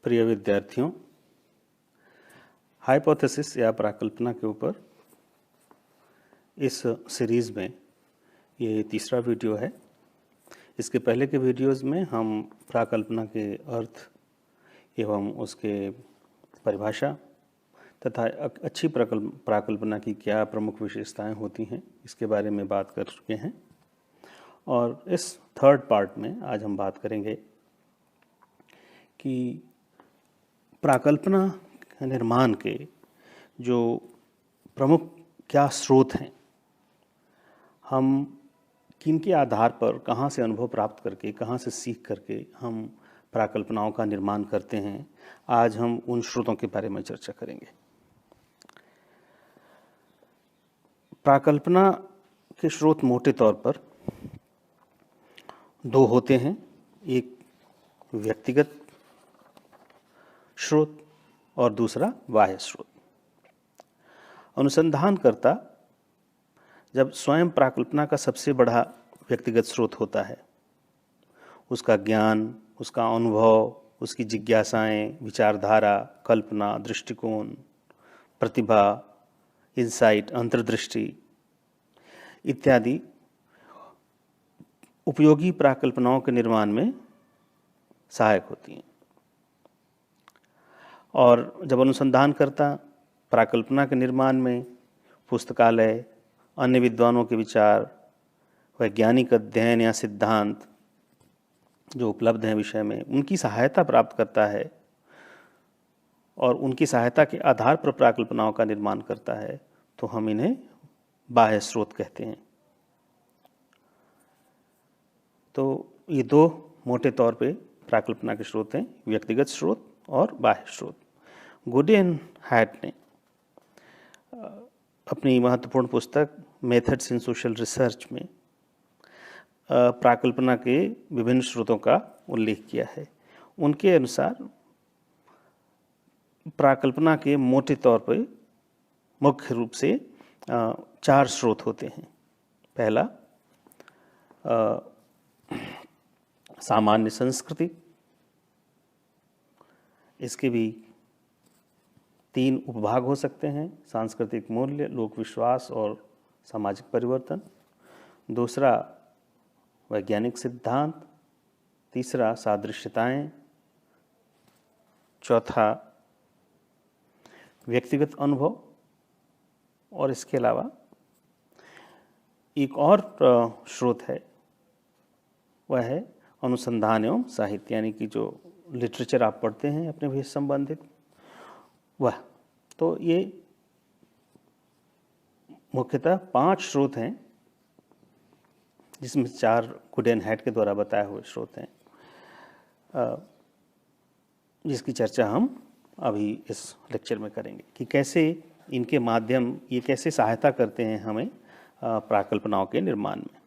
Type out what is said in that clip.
प्रिय विद्यार्थियों, हाइपोथेसिस या प्राकल्पना के ऊपर इस सीरीज़ में ये तीसरा वीडियो है। इसके पहले के वीडियोज़ में हम प्राकल्पना के अर्थ एवं उसके परिभाषा तथा अच्छी प्राकल्पना की क्या प्रमुख विशेषताएं होती हैं इसके बारे में बात कर चुके हैं। और इस थर्ड पार्ट में आज हम बात करेंगे कि प्राकल्पना निर्माण के जो प्रमुख क्या स्रोत हैं, हम किन के आधार पर कहाँ से अनुभव प्राप्त करके, कहाँ से सीख करके हम प्राकल्पनाओं का निर्माण करते हैं। आज हम उन स्रोतों के बारे में चर्चा करेंगे। प्राकल्पना के स्रोत मोटे तौर पर दो होते हैं, एक व्यक्तिगत स्रोत और दूसरा बाह्य स्रोत। अनुसंधानकर्ता जब स्वयं प्राकल्पना का सबसे बड़ा व्यक्तिगत स्रोत होता है, उसका ज्ञान, उसका अनुभव, उसकी जिज्ञासाएं, विचारधारा, कल्पना, दृष्टिकोण, प्रतिभा, इंसाइट, अंतर्दृष्टि इत्यादि उपयोगी प्राकल्पनाओं के निर्माण में सहायक होती हैं। और जब अनुसंधानकर्ता प्राकल्पना के निर्माण में पुस्तकालय, अन्य विद्वानों के विचार, वैज्ञानिक अध्ययन या सिद्धांत जो उपलब्ध हैं विषय में, उनकी सहायता प्राप्त करता है और उनकी सहायता के आधार पर प्राकल्पनाओं का निर्माण करता है, तो हम इन्हें बाह्य स्रोत कहते हैं। तो ये दो मोटे तौर पे प्राकल्पना के स्रोत हैं, व्यक्तिगत स्रोत और बाह्य स्रोत। गुडे एंड हैट ने अपनी महत्वपूर्ण पुस्तक मेथड्स इन सोशल रिसर्च में प्राकल्पना के विभिन्न स्रोतों का उल्लेख किया है। उनके अनुसार प्राकल्पना के मोटे तौर पर मुख्य रूप से 4 स्रोत होते हैं। पहला सामान्य संस्कृति, इसके भी 3 उपभाग हो सकते हैं: सांस्कृतिक मूल्य, लोक विश्वास और सामाजिक परिवर्तन। दूसरा वैज्ञानिक सिद्धांत, तीसरा सादृश्यताएं, चौथा व्यक्तिगत अनुभव, और इसके अलावा एक और स्रोत है, वह है अनुसंधान एवं साहित्य, यानी कि जो लिटरेचर आप पढ़ते हैं अपने विषय संबंधित वह। तो ये मुख्यतः 5 स्रोत हैं, जिसमें 4 गुडे एंड हैट के द्वारा बताए हुए स्रोत हैं, जिसकी चर्चा हम अभी इस लेक्चर में करेंगे कि कैसे इनके माध्यम ये कैसे सहायता करते हैं हमें प्राकल्पनाओं के निर्माण में।